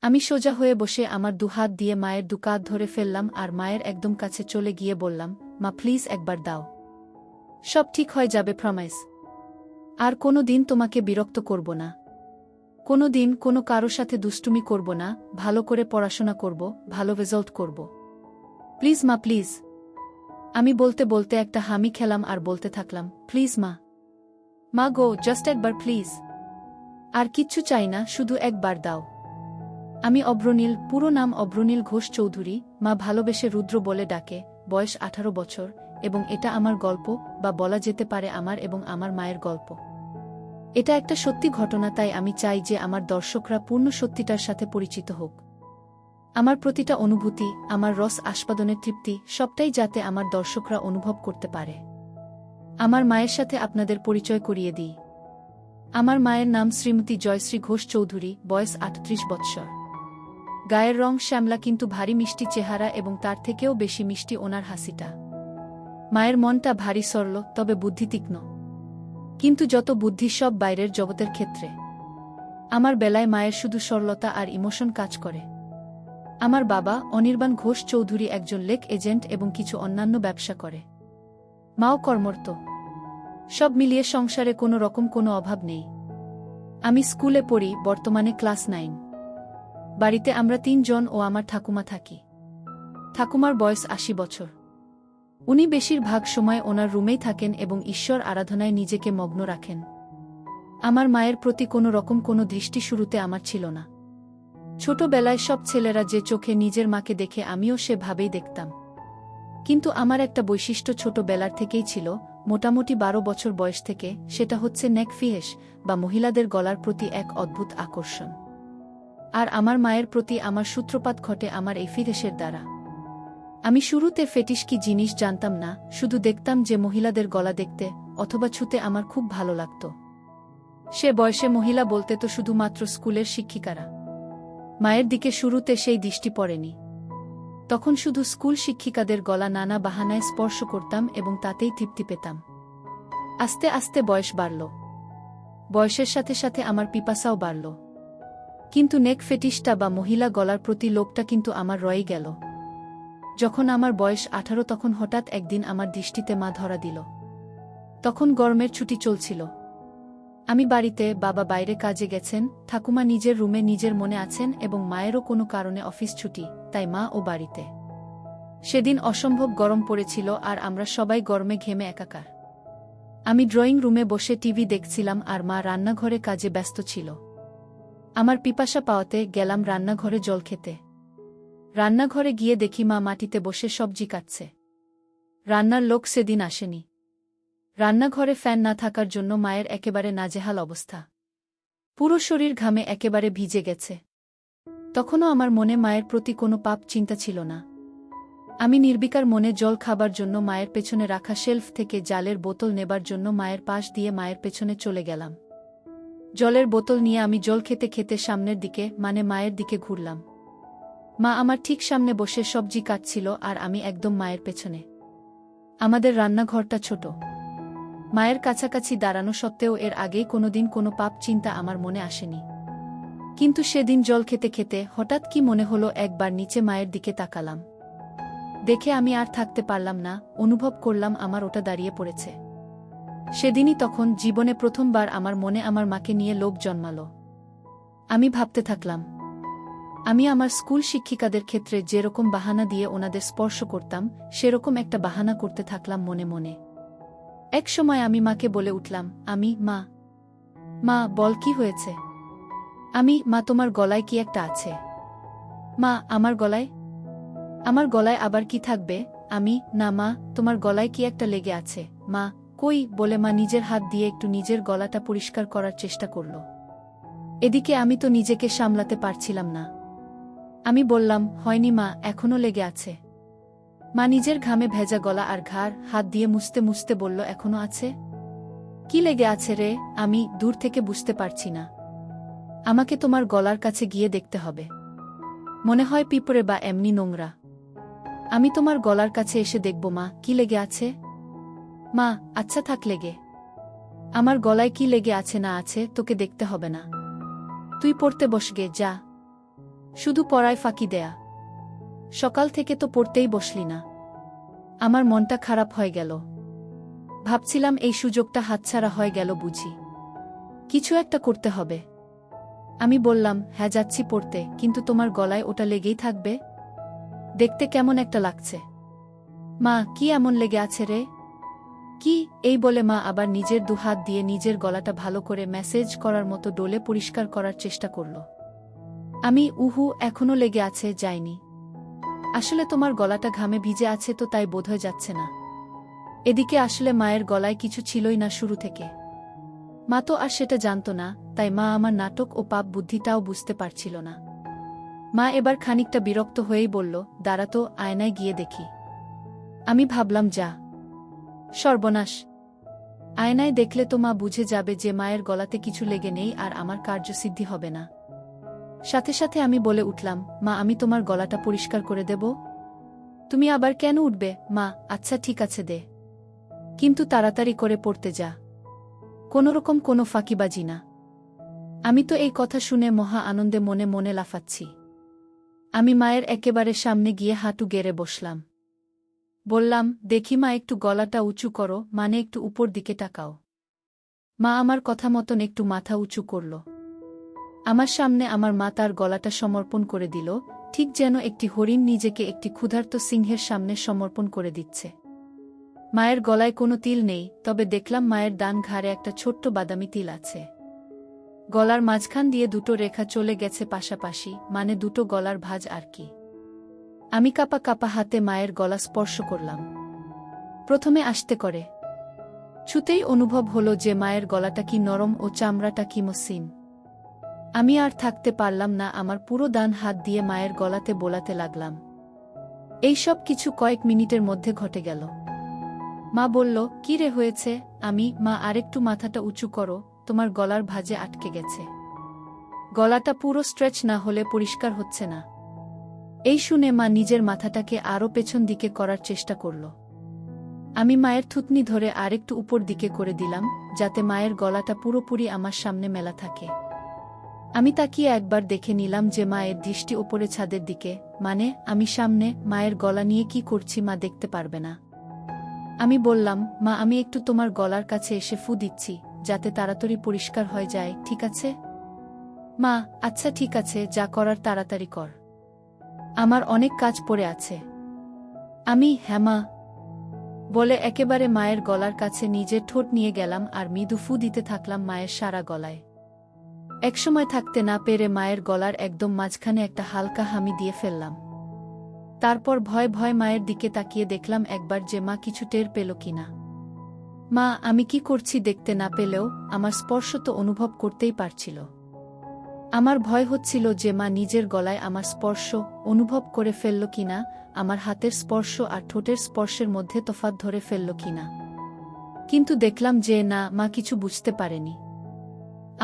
আমি সোজা হয়ে বসে আমার দুহাত দিয়ে মায়ের দুকাত ধরে ফেললাম আর মায়ের একদম কাছে চলে গিয়ে বললাম, মা প্লিজ একবার দাও। সব ঠিক হয়ে যাবে, প্রমিস। আর কোনো দিন তোমাকে বিরক্ত করব না। কোনো দিন কোনো কারো সাথে দুষ্টুমি করব না, ভালো করে পড়াশোনা করব, ভালো রেজাল্ট করব। প্লিজ মা, প্লিজ। আমি বলতে বলতে একটা হামি খেলাম আর বলতে থাকলাম, প্লিজ মা। মা গো, জাস্ট একবার প্লিজ। আর কিচ্ছু চাই না, শুধু একবার দাও। আমি অভ্রনীল, পুরো নাম অভ্রনীল ঘোষ চৌধুরী, মা ভালোবেসে রুদ্র বলে ডাকে, বয়স 18 বছর, এবং এটা আমার গল্প, বা বলা যেতে পারে আমার এবং আমার মায়ের গল্প। এটা একটা সত্যি ঘটনা, তাই আমি চাই যে আমার দর্শকরা পূর্ণ সত্যিটার সাথে পরিচিত হোক। আমার প্রতিটা অনুভূতি, আমার রস আস্বাদনের তৃপ্তি, সবটাই যাতে আমার দর্শকরা অনুভব করতে পারে। আমার মায়ের সাথে আপনাদের পরিচয় করিয়ে দিই। আমার মায়ের নাম শ্রীমতী জয়শ্রী ঘোষ চৌধুরী, বয়স 38 বৎসর। গায়ের রং শ্যামলা, কিন্তু ভারী মিষ্টি চেহারা, এবং তার থেকেও বেশি মিষ্টি ওনার হাসিটা। মায়ের মনটা ভারী সরল, তবে বুদ্ধি তীক্ষ্ণ। কিন্তু যত বুদ্ধি সব বাইরের জগতের ক্ষেত্রে। আমার বেলায় মায়ের শুধু সরলতা আর ইমোশন কাজ করে। আমার বাবা অনির্বাণ ঘোষ চৌধুরী একজন লেক এজেন্ট এবং কিছু অন্যান্য ব্যবসা করে। মাও কর্মরত। সব মিলিয়ে সংসারে কোনো রকম কোনো অভাব নেই। আমি স্কুলে পড়ি, বর্তমানে ক্লাস 9। বাড়িতে আমরা 3 জন ও আমার ঠাকুমা থাকি। ঠাকুমার বয়স 80 বছর। উনি বেশিরভাগ সময় ওনার রুমেই থাকেন এবং ঈশ্বর আরাধনায় নিজেকে মগ্ন রাখেন। আমার মায়ের প্রতি কোনো রকম কোনো দৃষ্টি শুরুতে আমার ছিল না। ছোটবেলায় সব ছেলেরা যে চোখে নিজের মাকে দেখে, আমিও সেভাবেই দেখতাম। কিন্তু আমার একটা বৈশিষ্ট্য ছোটবেলার থেকেই ছিল, মোটামুটি 12 বছর বয়স থেকে, সেটা হচ্ছে নেক ফিহেস, বা মহিলাদের গলার প্রতি এক অদ্ভুত আকর্ষণ। আর আমার মায়ের প্রতি আমার সূত্রপাত ঘটে আমার এই ফিহেসের দ্বারা। আমি শুরুতে ফেটিশ কি জিনিস জানতাম না, শুধু দেখতাম যে মহিলাদের গলা দেখতে অথবা ছুতে আমার খুব ভালো লাগত। সে বয়সে মহিলা বলতে তো শুধুমাত্র স্কুলের শিক্ষিকারা। মায়ের দিকে শুরুতে সেই দৃষ্টি পড়েনি। তখন শুধু স্কুল শিক্ষিকাদের গলা নানা বাহানায় স্পর্শ করতাম এবং তাতেই তৃপ্তি পেতাম। আস্তে আস্তে বয়স বাড়ল। বয়সের সাথে সাথে আমার পিপাসাও বাড়ল। কিন্তু নেক ফেটিশটা বা মহিলা গলার প্রতি লোভটা কিন্তু আমার রয়ে গেল। যখন আমার বয়স 18, তখন হঠাৎ একদিন আমার দৃষ্টিতে মা ধরা দিল। তখন গরমের ছুটি চলছিল। আমি বাড়িতে, বাবা বাইরে কাজে গেছেন, ঠাকুমা নিজের রুমে নিজের মনে আছেন এবং মায়েরও কোনো কারণে অফিস ছুটি, তাই মা ও বাড়িতে। সেদিন অসম্ভব গরম পড়েছিল আর আমরা সবাই গরমে ঘেমে একাকার। আমি ড্রয়িং রুমে বসে টিভি দেখছিলাম আর মা রান্নাঘরে কাজে ব্যস্ত ছিল। আমার পিপাসা পাওয়াতে গেলাম রান্নাঘরে জল খেতে। রান্নাঘরে গিয়ে দেখি মা মাটিতে বসে সবজি কাটছে। রান্নার লোক সেদিন আসেনি। রান্নাঘরে ফ্যান না থাকার জন্য মায়ের একেবারে নাজেহাল অবস্থা। পুরো শরীর ঘামে একেবারে ভিজে গেছে। তখনও আমার মনে মায়ের প্রতি কোনো পাপ চিন্তা ছিল না। আমি নির্বিকার মনে জল খাবার জন্য মায়ের পেছনে রাখা শেলফ থেকে জালের বোতল নেবার জন্য মায়ের পাশ দিয়ে মায়ের পেছনে চলে গেলাম। জলের বোতল নিয়ে আমি জল খেতে খেতে সামনের দিকে, মানে মায়ের দিকে ঘুরলাম। মা আমার ঠিক সামনে বসে সবজি কাটছিল আর আমি একদম মায়ের পেছনে। আমাদের রান্নাঘরটা ছোট। মায়ের কাছাকাছি দাঁড়ানো সত্ত্বেও এর আগেই কোনোদিন কোনো পাপ চিন্তা আমার মনে আসেনি। কিন্তু সেদিন জল খেতে খেতে হঠাৎ কি মনে হলো, একবার নিচে মায়ের দিকে তাকালাম। দেখে আমি আর থাকতে পারলাম না, অনুভব করলাম আমার ওটা দাঁড়িয়ে পড়েছে। সেদিনই তখন জীবনে প্রথমবার আমার মনে আমার মাকে নিয়ে লোভ জন্মালো। আমি ভাবতে থাকলাম, আমি আমার স্কুল শিক্ষিকাদের ক্ষেত্রে যেরকম বাহানা দিয়ে ওনাদের স্পর্শ করতাম, সেরকম একটা বাহানা করতে থাকলাম মনে মনে। এক সময় আমি মাকে বলে উঠলাম, মা, মা বল কি হয়েছে? মা তোমার গলায় কি একটা আছে? মা আমার গলায়? আমার গলায় আবার কি থাকবে? না মা, তোমার গলায় কি একটা লেগে আছে। মা, কই, বলে মা নিজের হাত দিয়ে একটু নিজের গলাটা পরিষ্কার করার চেষ্টা করল। এদিকে আমি তো নিজেকে সামলাতে পারছিলাম না। আমি বললাম, হয়নি মা, এখনো লেগে আছে। মা নিজের ঘামে ভেজা গলা আর ঘাড় হাত দিয়ে মুছতে মুছতে বলল, এখনো আছে? কি লেগে আছে রে? আমি দূর থেকে বুঝতে পারছি না। আমাকে তোমার গলার কাছে গিয়ে দেখতে হবে। মনে হয় পিঁপড়ে বা এমনি নোংরা। আমি তোমার গলার কাছে এসে দেখব মা, কি লেগে আছে। মা, আচ্ছা থাক লেগে। আমার গলায় কি লেগে আছে না আছে তোকে দেখতে হবে না। তুই পড়তে বসগে, যা। শুধু পড়ায় ফাঁকি দেয়া। সকাল থেকে তো পড়তেই বসলি না। আমার মনটা খারাপ হয়ে গেল। ভাবছিলাম এই সুযোগটা হাতছাড়া হয়ে গেল বুঝি। কিছু একটা করতে হবে। আমি বললাম, হ্যাঁ যাচ্ছি পড়তে, কিন্তু তোমার গলায় ওটা লেগেই থাকবে? দেখতে কেমন একটা লাগছে। মা, কি এমন লেগে আছে রে? কি? এই বলে মা আবার নিজের দুহাত দিয়ে নিজের গলাটা ভালো করে ম্যাসেজ করার মতো ডোলে পরিষ্কার করার চেষ্টা করল। আমি, উহু, এখনো লেগে আছে, যায়নি। আসলে তোমার গলাটা ঘামে ভিজে আছে তো তাই বোধহয় যাচ্ছে না। এদিকে আসলে মায়ের গলায় কিছু ছিলই না শুরু থেকে। মা তো আর সেটা জানত না, তাই মা আমার নাটক ও পাপ বুদ্ধিটাও বুঝতে পারছিল না। মা এবার খানিকটা বিরক্ত হয়েই বলল, দাঁড়া তো, আয়নায় গিয়ে দেখি। আমি ভাবলাম, যা সর্বনাশ, আয়নায় দেখলে তো মা বুঝে যাবে যে মায়ের গলাতে কিছু লেগে নেই আর আমার কার্যসিদ্ধি হবে না। সাথে সাথে আমি বলে উঠলাম, মা, আমি তোমার গলাটা পরিষ্কার করে দেব। তুমি আবার কেন উঠবে? মা, আচ্ছা ঠিক আছে দে, কিন্তু তাড়াতাড়ি করে পড়তে যা, কোনোরকম কোনো ফাঁকিবাজি না। আমি তো এই কথা শুনে মহা আনন্দে মনে মনে লাফাচ্ছি। আমি মায়ের একেবারে সামনে গিয়ে হাঁটু গেড়ে বসলাম। বললাম, দেখি মা, একটু গলাটা উঁচু করো, মানে একটু উপর দিকে তাকাও। মা আমার কথা মতন একটু মাথা উঁচু করল। আমার সামনে আমার মা তার গলাটা সমর্পণ করে দিল, ঠিক যেন একটি হরিণ নিজেকে একটি ক্ষুধার্ত সিংহের সামনে সমর্পণ করে দিচ্ছে। মায়ের গলায় কোনো তিল নেই, তবে দেখলাম মায়ের ডান ঘাড়ে একটা ছোট্ট বাদামি তিল আছে। গলার মাঝখান দিয়ে দুটো রেখা চলে গেছে পাশাপাশি, মানে দুটো গলার ভাঁজ আর কি। আমি কাপা কাপা হাতে মায়ের গলা স্পর্শ করলাম। প্রথমে আস্তে করে ছুতেই অনুভব হলো যে মায়ের গলাটা কি নরম ও চামড়াটা কি মসৃণ। আমি আর থাকতে পারলাম না, আমার পুরো ডান হাত দিয়ে মায়ের গলাতে বোলাতে লাগলাম। এই সব কিছু কয়েক মিনিটের মধ্যে ঘটে গেল। মা বলল, কি রে হয়েছে? আমি, মা, আরেকটু মাথাটা উঁচু করো, তোমার গলার ভাঁজে আটকে গেছে। গলাটা পুরো স্ট্রেচ না হলে পরিষ্কার হচ্ছে না। এই শুনে মা নিজের মাথাটাকে আরও পেছন দিকে করার চেষ্টা করল। আমি মায়ের থুতনি ধরে আরেকটু উপর দিকে করে দিলাম, যাতে মায়ের গলাটা পুরোপুরি আমার সামনে মেলা থাকে। আমি তাকিয়ে একবার দেখে নিলাম যে মায়ের দৃষ্টি ওপরে ছাদের দিকে, মানে আমি সামনে। মায়ের গলা নিয়ে কি করছি মা দেখতে পারবে না। আমি বললাম, মা, আমি একটু তোমার গলার কাছে এসে ফু দিচ্ছি, যাতে তাড়াতাড়ি পরিষ্কার হয়ে যায়, ঠিক আছে? মা, আচ্ছা ঠিক আছে, যা করার তাড়াতাড়ি কর, আমার অনেক কাজ পড়ে আছে। আমি, হ্যাঁ মা, বলে একেবারে মায়ের গলার কাছে নিজের ঠোঁট নিয়ে গেলাম আর মৃদু ফু দিতে থাকলাম মায়ের সারা গলায়। একসময় থাকতে না পেরে মায়ের গলার একদম মাঝখানে একটা হালকা হামি দিয়ে ফেললাম। তারপর ভয় ভয় মায়ের দিকে তাকিয়ে দেখলাম একবার যে মা কিছু টের পেল কিনা। মা আমি কি করছি দেখতে না পেলেও আমার স্পর্শ তো অনুভব করতেই পারছিল। আমার ভয় হচ্ছিল যে মা নিজের গলায় আমার স্পর্শ অনুভব করে ফেলল কিনা, আমার হাতের স্পর্শ আর ঠোঁটের স্পর্শের মধ্যে তফাৎ ধরে ফেলল কিনা। কিন্তু দেখলাম যে না, মা কিছু বুঝতে পারেনি।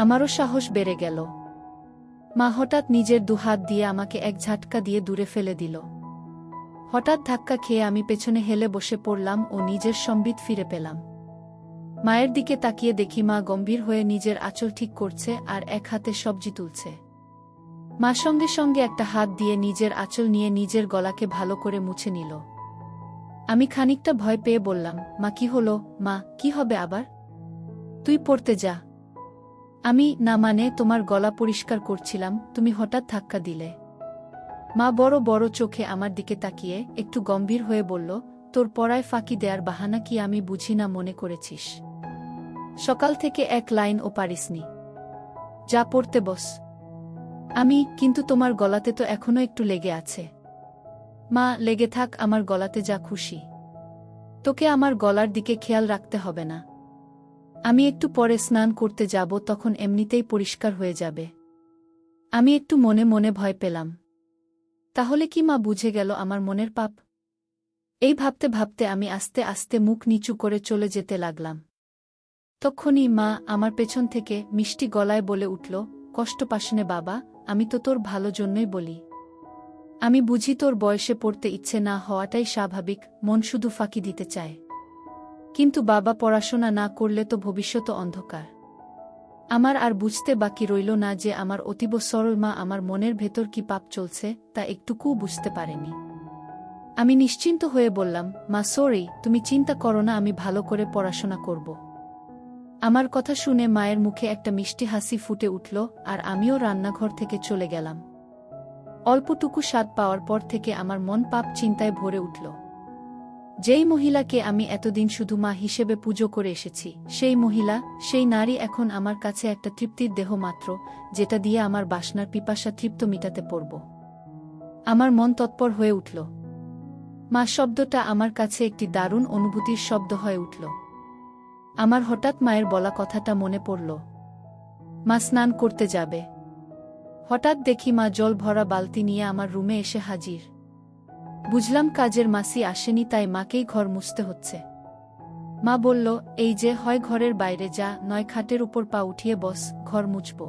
আমারও সাহস বেড়ে গেল। মা হঠাৎ নিজের দুহাত দিয়ে আমাকে এক ঝাটকা দিয়ে দূরে ফেলে দিল। হঠাৎ ধাক্কা খেয়ে আমি পেছনে হেলে বসে পড়লাম ও নিজের সম্বিত ফিরে পেলাম। মায়ের দিকে তাকিয়ে দেখি মা গম্ভীর হয়ে নিজের আঁচল ঠিক করছে আর এক হাতে সবজি তুলছে। মা সঙ্গে সঙ্গে একটা হাত দিয়ে নিজের আঁচল নিয়ে নিজের গলাকে ভালো করে মুছে নিল। আমি খানিকটা ভয় পেয়ে বললাম, মা কি হলো? মা, কি হবে আবার? তুই পড়তে যা। আমি, না মানে তোমার গলা পরিষ্কার করছিলাম, তুমি হঠাৎ ধাক্কা দিলে। মা বড় বড় চোখে আমার দিকে তাকিয়ে একটু গম্ভীর হয়ে বলল, তোর পড়ায় ফাঁকি দেয়ার বাহানা কি আমি বুঝি না মনে করেছিস? সকাল থেকে এক লাইনও পারিসনি, যা পড়তে বস। আমি, কিন্তু তোমার গলাতে তো এখনো একটু লেগে আছে। মা, লেগে থাক আমার গলাতে, যা খুশি। তোকে আমার গলার দিকে খেয়াল রাখতে হবে না। আমি একটু পরে স্নান করতে যাব, তখন এমনিতেই পরিষ্কার হয়ে যাবে। আমি একটু মনে মনে ভয় পেলাম। তাহলে কি মা বুঝে গেল আমার মনের পাপ? এই ভাবতে ভাবতে আমি আস্তে আস্তে মুখ নিচু করে চলে যেতে লাগলাম। তক্ষুনি মা আমার পেছন থেকে মিষ্টি গলায় বলে উঠল, কষ্ট পাস নে বাবা, আমি তো তোর ভালো জন্যই বলি। আমি বুঝি তোর বয়সে পড়তে ইচ্ছে না হওয়াটাই স্বাভাবিক, মন শুধু ফাঁকি দিতে চায়। কিন্তু বাবা, পড়াশোনা না করলে তো ভবিষ্যৎ অন্ধকার। আমার আর বুঝতে বাকি রইল না যে আমার অতীব সরল মা আমার মনের ভেতর কি পাপ চলছে তা একটুকুও বুঝতে পারেনি। আমি নিশ্চিন্ত হয়ে বললাম, মা সরি, তুমি চিন্তা করো না, আমি ভালো করে পড়াশোনা করব। আমার কথা শুনে মায়ের মুখে একটা মিষ্টি হাসি ফুটে উঠল আর আমিও রান্নাঘর থেকে চলে গেলাম। অল্পটুকু স্বাদ পাওয়ার পর থেকে আমার মন পাপ চিন্তায় ভরে উঠল। যেই মহিলাকে আমি এতদিন শুধু মা হিসেবে পুজো করে এসেছি, সেই মহিলা, সেই নারী এখন আমার কাছে একটা তৃপ্তির দেহ মাত্র, যেটা দিয়ে আমার বাসনার পিপাসা তৃপ্ত মিটাতে পারব। আমার মন তৎপর হয়ে উঠল। মা শব্দটা আমার কাছে একটি দারুণ অনুভূতির শব্দ হয়ে উঠল। আমার হঠাৎ মায়ের বলা কথাটা মনে পড়ল, মা স্নান করতে যাবে। হঠাৎ দেখি মা জল ভরা বালতি নিয়ে আমার রুমে এসে হাজির। বুঝলাম কাজের মাসি আসেনি, তাই মাকেই ঘর মুছতে হচ্ছে। মা বলল, এই যে, হয় ঘরের বাইরে যা, নয় খাটের উপর পা উঠিয়ে বস, ঘর মুছব।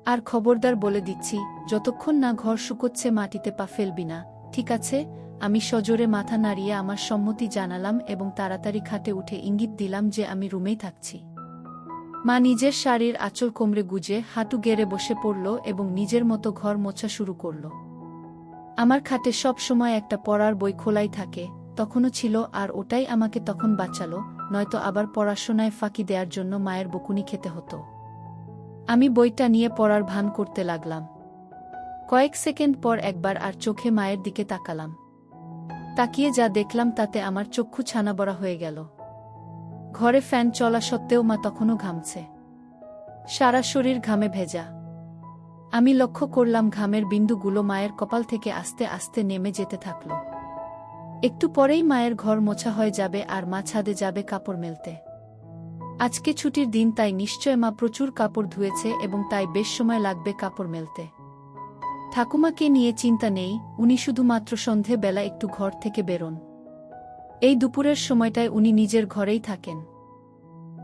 আর খবরদার বলে দিচ্ছি, যতক্ষণ না ঘর শুকোচ্ছে মাটিতে পা ফেলবি না, ঠিক আছে? আমি সজোরে মাথা নাড়িয়ে আমার সম্মতি জানালাম এবং তাড়াতাড়ি খাটে উঠে ইঙ্গিত দিলাম যে আমি রুমেই থাকছি। মা নিজের শাড়ির আঁচল কোমরে গুজে হাঁটু গেড়ে বসে পড়ল এবং নিজের মতো ঘর মোছা শুরু করল। আমার খাটে সব সময় একটা পড়ার বই খোলাই থাকে, তখনও ছিল, আর ওটাই আমাকে তখন বাঁচালো, নয়তো আবার পড়াশোনায় ফাঁকি দেওয়ার জন্য মায়ের বকুনি খেতে হতো। আমি বইটা নিয়ে পড়ার ভান করতে লাগলাম। কয়েক সেকেন্ড পর একবার আর চোখে মায়ের দিকে তাকালাম। তাকিয়ে যা দেখলাম তাতে আমার চক্ষু ছানাবড়া হয়ে গেল। ঘরে ফ্যান চলা সত্ত্বেও মা তখনও ঘামছে, সারা শরীর ঘামে ভেজা। আমি লক্ষ্য করলাম ঘামের বিন্দুগুলো মায়ের কপাল থেকে আস্তে আস্তে নেমে যেতে থাকল। একটু পরেই মায়ের ঘর মোছা হয়ে যাবে আর মা ছাদে যাবে কাপড় মেলতে। আজকে ছুটির দিন, তাই নিশ্চয় মা প্রচুর কাপড় ধুয়েছে এবং তাই বেশ সময় লাগবে কাপড় মেলতে। ঠাকুমাকে নিয়ে চিন্তা নেই, উনি শুধুমাত্র সন্ধে বেলা একটু ঘর থেকে বেরোন। এই দুপুরের সময়টায় উনি নিজের ঘরেই থাকেন।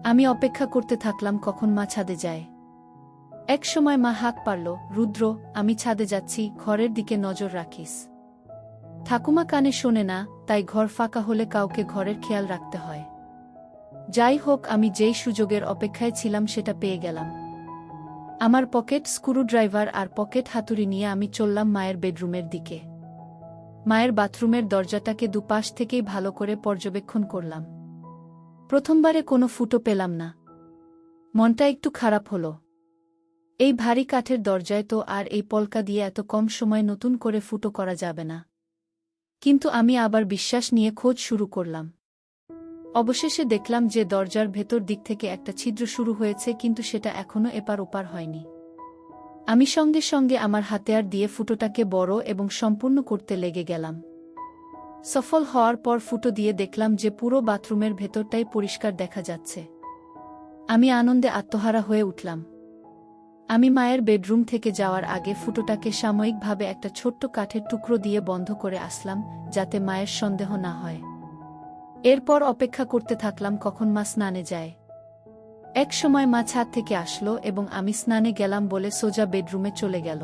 আমি অপেক্ষা করতে থাকলাম কখন মা ছাদে যায়। এক সময় মা হাঁক পারল, রুদ্র, আমি ছাদে যাচ্ছি, ঘরের দিকে নজর রাখিস। ঠাকুমা কানে শোনে না, তাই ঘর ফাঁকা হলে কাউকে ঘরের খেয়াল রাখতে হয়। যাই হোক, আমি যেই সুযোগের অপেক্ষায় ছিলাম সেটা পেয়ে গেলাম। আমার পকেট স্ক্রুড্রাইভার আর পকেট হাতুড়ি নিয়ে আমি চললাম মায়ের বেডরুমের দিকে। মায়ের বাথরুমের দরজাটাকে দুপাশ থেকেই ভালো করে পর্যবেক্ষণ করলাম। প্রথমবারে কোনো ফুটো পেলাম না। মনটা একটু খারাপ হলো। এই ভারী কাঠের দরজায় তো আর এই পলকা দিয়ে এত কম সময় নতুন করে ফুটো করা যাবে না। কিন্তু আমি আবার বিশ্বাস নিয়ে খোঁজ শুরু করলাম। অবশেষে দেখলাম যে দরজার ভেতর দিক থেকে একটা ছিদ্র শুরু হয়েছে, কিন্তু সেটা এখনো এপার ওপার হয়নি। আমি সঙ্গে সঙ্গে আমার হাতিয়ার দিয়ে ফুটোটাকে বড় এবং সম্পূর্ণ করতে লেগে গেলাম। সফল হওয়ার পর ফুটো দিয়ে দেখলাম যে পুরো বাথরুমের ভেতরটাই পরিষ্কার দেখা যাচ্ছে। আমি আনন্দে আত্মহারা হয়ে উঠলাম। আমি মায়ের বেডরুম থেকে যাওয়ার আগে ফুটোটাকে সাময়িকভাবে একটা ছোট্ট কাঠের টুকরো দিয়ে বন্ধ করে আসলাম, যাতে মায়ের সন্দেহ না হয়। এরপর অপেক্ষা করতে থাকলাম কখন মা স্নানে যায়। এক সময় মা ছাদ থেকে আসলো এবং আমি স্নানে গেলাম বলে সোজা বেডরুমে চলে গেল।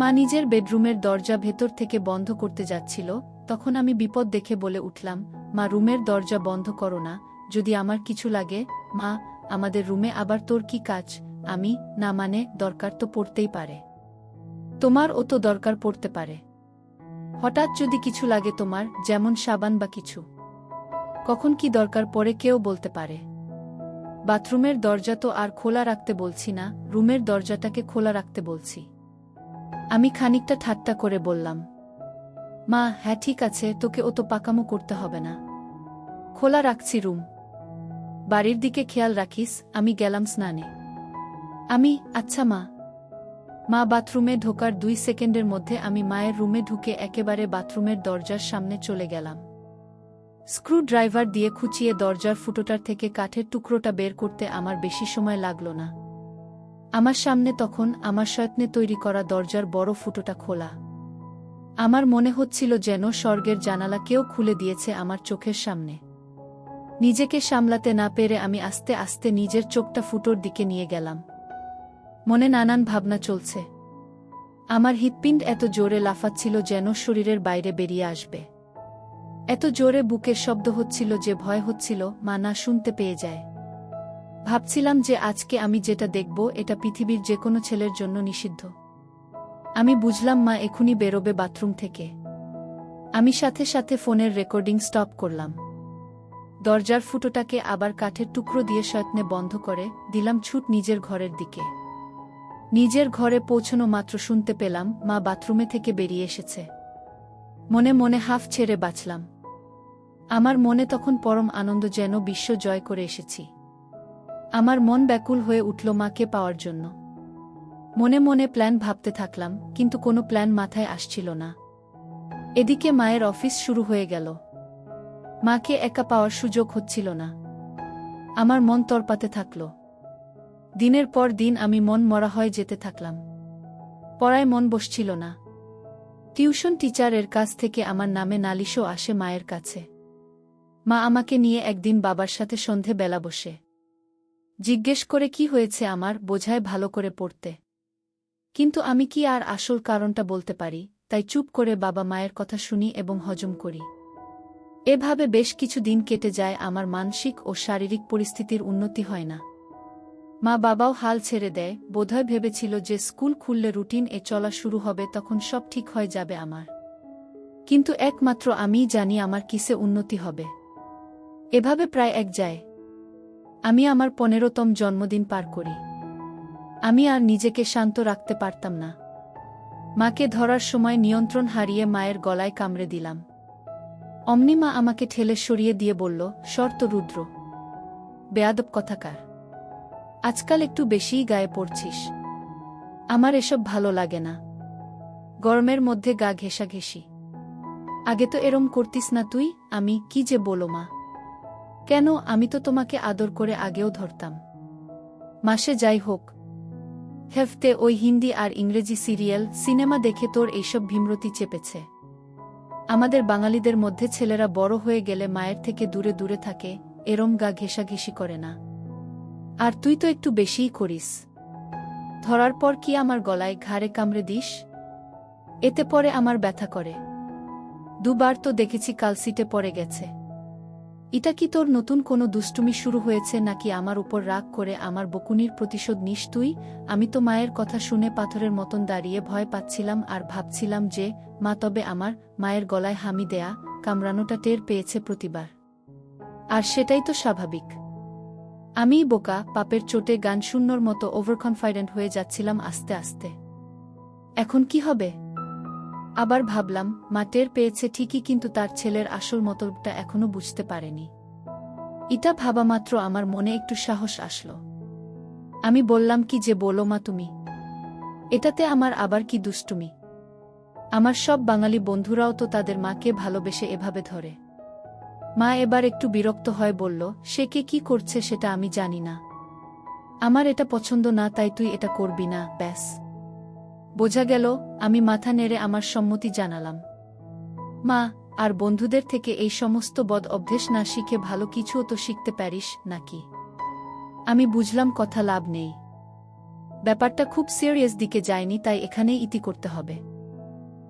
মা নিজের বেডরুমের দরজা ভেতর থেকে বন্ধ করতে যাচ্ছিল, তখন আমি বিপদ দেখে বলে উঠলাম, মা, রুমের দরজা বন্ধ করো না, যদি আমার কিছু লাগে। মা, আমাদের রুমে আবার তোর কি কাজ? আমি, না মানে, দরকার তো পড়তেই পারে। তোমারও তো দরকার পড়তে পারে। হঠাৎ যদি কিছু লাগে তোমার, যেমন সাবান বা কিছু। কখন কি দরকার পড়ে কেউ বলতে পারে। বাথরুমের দরজা তো আর খোলা রাখতে বলছি না, রুমের দরজাটাকে খোলা রাখতে বলছি। আমি খানিকটা ঠাট্টা করে বললাম। মা, হ্যাঁ ঠিক আছে, তোকে অত পাকামো করতে হবে না। খোলা রাখছি রুম। বাড়ির দিকে খেয়াল রাখিস। আমি গেলাম স্নানে। আচ্ছা মা। মা বাথরুমে ঢোকার 2 সেকেন্ডের মধ্যে আমি মায়ের রুমে ঢুকে একেবারে বাথরুমের দরজার সামনে চলে গেলাম। স্ক্রুড্রাইভার দিয়ে খুঁচিয়ে দরজার ফুটোটার থেকে কাঠের টুকরোটা বের করতে আমার বেশি সময় লাগল না। আমার সামনে তখন আমার যত্নে তৈরি করা দরজার বড় ফুটোটা খোলা। আমার মনে হচ্ছিল যেন স্বর্গের জানালা কেউ খুলে দিয়েছে আমার চোখের সামনে। নিজেকে সামলাতে না পেরে আমি আস্তে আস্তে নিজের চোখটা ফুটোর দিকে নিয়ে গেলাম। মনে নানান ভাবনা চলছে। আমার হৃৎপিণ্ড এত জোরে লাফাচ্ছিল যেন শরীরের বাইরে বেরিয়ে আসবে। এত জোরে বুকের শব্দ হচ্ছিল যে ভয় হচ্ছিল মা না শুনতে পেয়ে যায়। ভাবছিলাম যে আজকে আমি যেটা দেখব এটা পৃথিবীর যে কোনো ছেলের জন্য নিষিদ্ধ। আমি বুঝলাম মা এখুনি বেরোবে বাথরুম থেকে। আমি সাথে সাথে ফোনের রেকর্ডিং স্টপ করলাম। দরজার ফুটোটাকে আবার কাঠের টুকরো দিয়ে সয়ত্নে বন্ধ করে দিলাম ছুট নিজের ঘরের দিকে। নিজের ঘরে পৌঁছনো মাত্র শুনতে পেলাম মা বাথরুমে থেকে বেরিয়ে এসেছে। মনে মনে হাফ ছেড়ে বাঁচলাম। আমার মনে তখন পরম আনন্দ, যেন বিশ্ব জয় করে এসেছি। আমার মন ব্যাকুল হয়ে উঠল মাকে পাওয়ার জন্য। মনে মনে প্ল্যান ভাবতে থাকলাম, কিন্তু কোনো প্ল্যান মাথায় আসছিল না। এদিকে মায়ের অফিস শুরু হয়ে গেল। মাকে একা পাওয়ার সুযোগ হচ্ছিল না। আমার মন তরপাতে থাকল। দিনের পর দিন আমি মন মরা হয়ে যেতে থাকলাম। পড়ায় মন বসছিল না। টিউশন টিচারের কাছ থেকে আমার নামে নালিশও আসে মায়ের কাছে। মা আমাকে নিয়ে একদিন বাবার সাথে সন্ধে বেলা বসে জিজ্ঞেস করে কি হয়েছে আমার, বোঝায় ভালো করে পড়তে। কিন্তু আমি কি আর আসল কারণটা বলতে পারি, তাই চুপ করে বাবা মায়ের কথা শুনি এবং হজম করি। এভাবে বেশ কিছু দিন কেটে যায়। আমার মানসিক ও শারীরিক পরিস্থিতির উন্নতি হয় না। মা বাবাও হাল ছেড়ে দেয়। বোধহয় ভেবেছিল যে স্কুল খুললে রুটিন এ চলা শুরু হবে, তখন সব ঠিক হয়ে যাবে আমার। কিন্তু একমাত্র আমিই জানি আমার কিসে উন্নতি হবে। এভাবে প্রায় এক যায়। আমি আমার 15তম জন্মদিন পার করি। আমি আর নিজেকে শান্ত রাখতে পারতাম না। মাকে ধরার সময় নিয়ন্ত্রণ হারিয়ে মায়ের গলায় কামড়ে দিলাম। অমনি মা আমাকে ঠেলে সরিয়ে দিয়ে বলল, শর্ত রুদ্র, বেয়াদব কথাকার, আজকাল একটু বেশিই গায়ে পড়ছিস। আমার এসব ভালো লাগে না। গরমের মধ্যে গা ঘেঁষাঘেঁষি। আগে তো এরম করতিস না তুই। আমি কি যে বলো মা। কেন, আমি তো তোমাকে আদর করে আগেও ধরতাম। মাসে যাই হোক, হেফতে ওই হিন্দি আর ইংরেজি সিরিয়াল সিনেমা দেখে তোর এইসব ভীমরতি চেপেছে। আমাদের বাঙালিদের মধ্যে ছেলেরা বড় হয়ে গেলে মায়ের থেকে দূরে দূরে থাকে, এরম গা ঘেঁষাঘেঁষি করে না। আর তুই তো একটু বেশিই করিস। ধরার পর কি আমার গলায় ঘাড়ে কামড়ে দিস? এতে পরে আমার ব্যথা করে। দুবার তো দেখেছি কালসিটে পড়ে গেছে। এটা কি তোর নতুন কোনো দুষ্টুমি শুরু হয়েছে, নাকি আমার উপর রাগ করে আমার বকুনির প্রতিশোধ নিস তুই? আমি তো মায়ের কথা শুনে পাথরের মতন দাঁড়িয়ে ভয় পাচ্ছিলাম আর ভাবছিলাম যে মা তবে আমার মায়ের গলায় হামি দেয়া কামড়ানোটা টের পেয়েছে প্রতিবার। আর সেটাই তো স্বাভাবিক। আমিই বোকা, পাপের চোটে গান শূন্যর মতো ওভারকনফিডেন্ট হয়ে যাচ্ছিলাম আস্তে আস্তে। এখন কি হবে? আবার ভাবলাম মা টের পেয়েছে ঠিকই, কিন্তু তার ছেলের আসল মতলবটা এখনো বুঝতে পারেনি। এটা ভাবা মাত্র আমার মনে একটু সাহস আসলো। আমি বললাম, কি যে বলো মা তুমি। এটাতে আমার আবার কি দুষ্টুমি? আমার সব বাঙালি বন্ধুরাও তো তাদের মাকে ভালোবেসে এভাবে ধরে। মা এবার একটু বিরক্ত হয়ে বলল, সে কে কি করছে সেটা আমি জানি না। আমার এটা পছন্দ না, তাই তুই এটা করবি না, ব্যাস। বোঝা গেল। আমি মাথা নেড়ে আমার সম্মতি জানালাম। মা, আর বন্ধুদের থেকে এই সমস্ত বদ অভ্যেস না শিখে ভালো কিছুও তো শিখতে পারিস নাকি? আমি বুঝলাম কথা লাভ নেই। ব্যাপারটা খুব সিরিয়াস দিকে যায়নি, তাই এখানেই ইতি করতে হবে।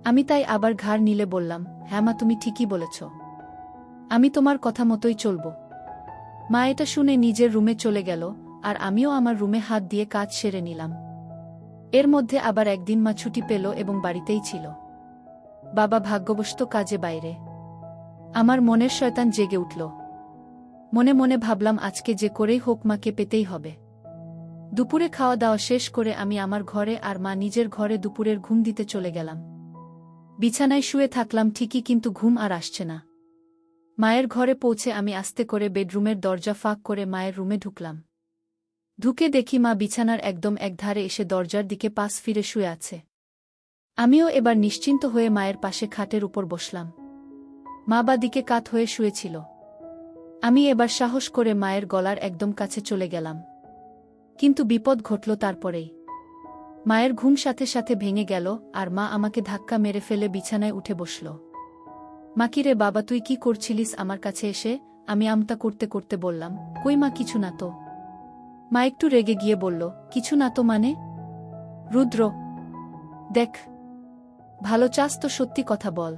আমি তাই আবার ঘাড় নিলে বললাম, হ্যাঁ মা, তুমি ঠিকই বলেছ। আমি তোমার কথা মতোই চলব। মা এটা শুনে নিজের রুমে চলে গেল, আর আমিও আমার রুমে হাত দিয়ে কাজ সেরে নিলাম। এর মধ্যে আবার একদিন মা ছুটি পেল এবং বাড়িতেই ছিল। বাবা ভাগ্যবশত কাজে বাইরে। আমার মনের শয়তান জেগে উঠল। মনে মনে ভাবলাম আজকে যে করেই হোক মাকে পেতেই হবে। দুপুরে খাওয়া দাওয়া শেষ করে আমি আমার ঘরে আর মা নিজের ঘরে দুপুরের ঘুম দিতে চলে গেলাম। বিছানায় শুয়ে থাকলাম ঠিকই, কিন্তু ঘুম আর আসছে না। মায়ের ঘরে পৌঁছে আমি আস্তে করে বেডরুমের দরজা ফাঁক করে মায়ের রুমে ঢুকলাম। ঢুকে দেখি মা বিছানার একদম একধারে এসে দরজার দিকে পাশ ফিরে শুয়ে আছে। আমিও এবার নিশ্চিন্ত হয়ে মায়ের পাশে খাটের উপর বসলাম। মা বা দিকে কাত হয়ে শুয়েছিল। আমি এবার সাহস করে মায়ের গলার একদম কাছে চলে গেলাম। কিন্তু বিপদ ঘটল তারপরেই। মায়ের ঘুম সাথে সাথে ভেঙে গেল, আর মা আমাকে ধাক্কা মেরে ফেলে বিছানায় উঠে বসল। মা, কি রে বাবা, তুই কি করছিলিস আমার কাছে এসে? আমি আমতা করতে করতে বললাম, কই মা, কিছু না তো। মা একটু রেগে গিয়ে বলল, কিছু না তো মানে? রুদ্র, দেখ, ভালো চাস তো সত্যি কথা বল।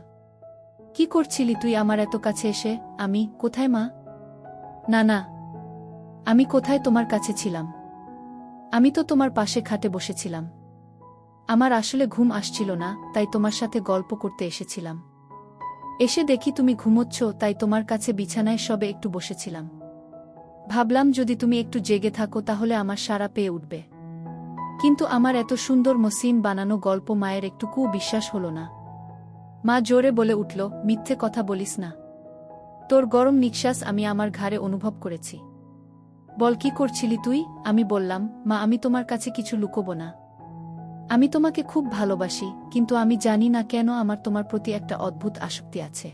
কি করছিলি তুই আমার এত কাছে এসে? আমি কোথায় মা? না না, আমি কোথায় তোমার কাছে ছিলাম? আমি তো তোমার পাশে খাটে বসেছিলাম। আমার আসলে ঘুম আসছিল না, তাই তোমার সাথে গল্প করতে এসেছিলাম। এসে দেখি তুমি ঘুমোচ্ছ, তাই তোমার কাছে বিছানায় সবে একটু বসেছিলাম। ভাবলাম যদি তুমি একটু জেগে থাকো তাহলে আমার সাড়া পেয়ে উঠবে। কিন্তু আমার এত সুন্দর মসৃণ বানানো গল্প মায়ের একটুকুও বিশ্বাস হল না। মা জোরে বলে উঠল, মিথ্যে কথা বলিস না। তোর গরম নিঃশ্বাস আমি আমার ঘাড়ে অনুভব করেছি। বল, কি করছিলি তুই? আমি বললাম, মা, আমি তোমার কাছে কিছু লুকোবো না। আমি তোমাকে খুব ভালোবাসি, কিন্তু আমি জানি না কেন আমার তোমার প্রতি একটা অদ্ভুত আসক্তি আছে।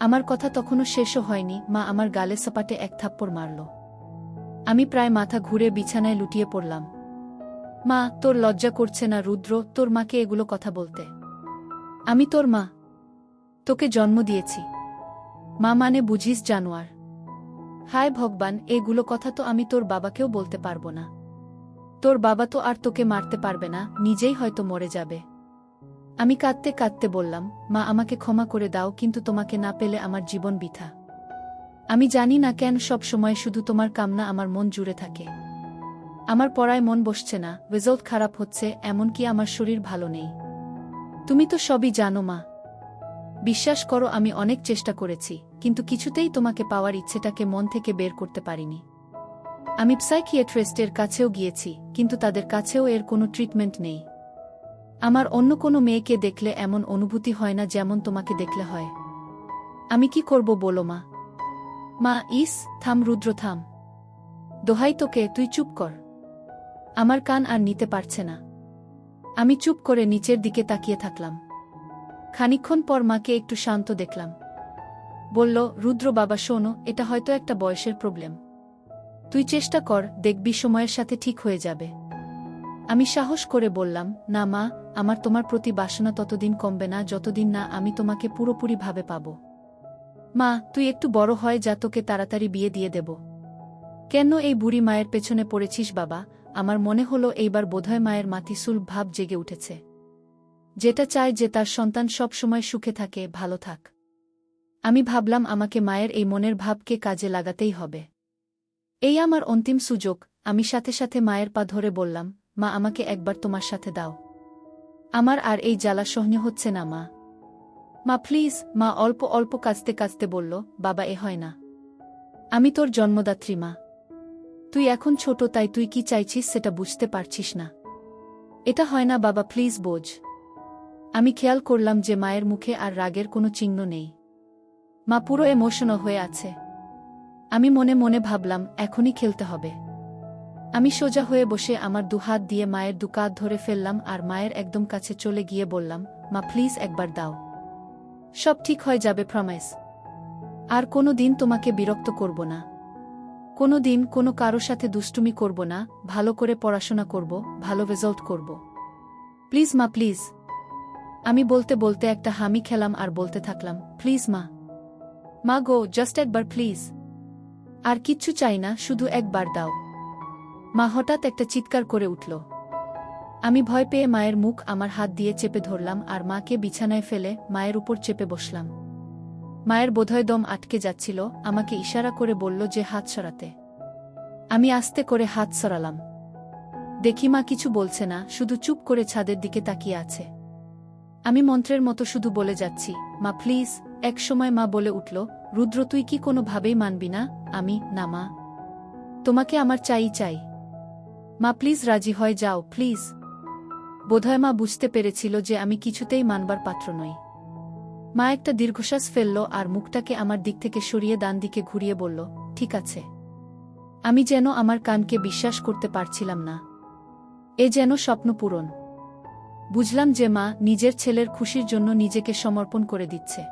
আমার কথা তখনও শেষও হয়নি, মা আমার গালে সপাটে এক থাপ্পড় মারল। আমি প্রায় মাথা ঘুরে বিছানায় লুটিয়ে পড়লাম। মা, তোর লজ্জা করছে না রুদ্র, তোর মাকে এগুলো কথা বলতে? আমি তোর মা, তোকে জন্ম দিয়েছি। মা মানে বুঝিস জানোয়ার? হায় ভগবান, এগুলো কথা তো আমি তোর বাবাকেও বলতে পারবো না। তোর বাবা তো আর তোকে মারতে পারবে না, নিজেই হয়তো মরে যাবে। আমি কাঁদতে কাঁদতে বললাম, মা, আমাকে ক্ষমা করে দাও, কিন্তু তোমাকে না পেলে আমার জীবন বৃথা। আমি জানি না কেন সব সময় শুধু তোমার কামনা আমার মন জুড়ে থাকে। আমার পড়ায় মন বসছে না, রেজাল্ট খারাপ হচ্ছে, এমনকি আমার শরীর ভালো নেই। তুমি তো সবই জানো মা। বিশ্বাস করো, আমি অনেক চেষ্টা করেছি, কিন্তু কিছুতেই তোমাকে পাওয়ার ইচ্ছেটাকে মন থেকে বের করতে পারিনি। আমি সাইকিয়াট্রিস্টের কাছেও গিয়েছি, কিন্তু তাদের কাছেও এর কোনো ট্রিটমেন্ট নেই। আমার অন্য কোনো মেয়েকে দেখলে এমন অনুভূতি হয় না যেমন তোমাকে দেখলে হয়। আমি কি করব বলো মা? মা, থাম রুদ্র, থাম। দোহাই তোকে, তুই চুপ কর। আমার কান আর নিতে পারছে না। আমি চুপ করে নিচের দিকে তাকিয়ে থাকলাম। খানিকক্ষণ পর মাকে একটু শান্ত দেখলাম। বলল, রুদ্র বাবা, শোনো, এটা হয়তো একটা বয়সের প্রবলেম। তুই চেষ্টা কর, দেখবি সময়ের সাথে ঠিক হয়ে যাবে। আমি সাহস করে বললাম, না মা, আমার তোমার প্রতি বাসনা ততদিন কমবে না যতদিন না আমি তোমাকে পুরোপুরিভাবে পাব। মা, তুই একটু বড় হয় যা, তোকে তাড়াতাড়ি বিয়ে দিয়ে দেব। কেন এই বুড়ি মায়ের পেছনে পড়েছিস বাবা? আমার মনে হলো এইবার বোধহয় মায়ের মাতিসুল ভাব জেগে উঠেছে। যেটা চায় যে তার সন্তান সব সময় সুখে থাকে, ভালো থাক। আমি ভাবলাম আমাকে মায়ের এই মনের ভাবকে কাজে লাগাতেই হবে। এই আমার অন্তিম সুযোগ। আমি সাথে সাথে মায়ের পা ধরে বললাম, মা, আমাকে একবার তোমার সাথে দাও। আমার আর এই জ্বালা সহ্য হচ্ছে না মা। মা প্লিজ। মা অল্প অল্প কাঁদতে কাঁদতে বলল, বাবা, এ হয় না। আমি তোর জন্মদাত্রী মা। তুই এখন ছোট, তাই তুই কি চাইছিস সেটা বুঝতে পারছিস না। এটা হয় না বাবা, প্লিজ বোঝ। আমি খেয়াল করলাম যে মায়ের মুখে আর রাগের কোনো চিহ্ন নেই। মা পুরো ইমোশনাল হয়ে আছে। আমি মনে মনে ভাবলাম, এখনই খেলতে হবে। আমি সোজা হয়ে বসে আমার দুহাত দিয়ে মায়ের দুকাত ধরে ফেললাম আর মায়ের একদম কাছে চলে গিয়ে বললাম, মা প্লিজ একবার দাও। সব ঠিক হয়ে যাবে, প্রমিস। আর কোনো দিন তোমাকে বিরক্ত করব না। কোনো দিন কোনো কারো সাথে দুষ্টুমি করব না, ভালো করে পড়াশোনা করব, ভালো রেজাল্ট করব। প্লিজ মা, প্লিজ। আমি বলতে বলতে একটা হামি খেলাম আর বলতে থাকলাম, প্লিজ মা। মা গো, জাস্ট একবার প্লিজ। আর কিচ্ছু চাই না, শুধু একবার দাও। মা হঠাৎ একটা চিৎকার করে উঠল। আমি ভয় পেয়ে মায়ের মুখ আমার হাত দিয়ে চেপে ধরলাম আর মাকে বিছানায় ফেলে মায়ের উপর চেপে বসলাম। মায়ের বোধহয় দম আটকে যাচ্ছিল, আমাকে ইশারা করে বলল যে হাত সরাতে। আমি আস্তে করে হাত সরালাম। দেখি মা কিছু বলছে না, শুধু চুপ করে ছাদের দিকে তাকিয়ে আছে। আমি মন্ত্রের মতো শুধু বলে যাচ্ছি, মা প্লিজ। এক সময় মা বলে উঠল, রুদ্র, তুই কি কোনোভাবেই মানবি না? আমি, না মা, তোমাকে আমার চাই চাই। মা প্লিজ রাজি হয়ে যাও, প্লিজ। বোধহয় মা বুঝতে পেরেছিল যে আমি কিছুতেই মানবার পাত্র নই। মা একটা দীর্ঘশ্বাস ফেলল আর মুখটাকে আমার দিক থেকে সরিয়ে ডান দিকে ঘুরিয়ে বলল, ঠিক আছে। আমি যেন আমার কানকে বিশ্বাস করতে পারছিলাম না। এ যেন স্বপ্ন পূরণ। বুঝলাম যে মা নিজের ছেলের খুশির জন্য নিজেকে সমর্পণ করে দিচ্ছে।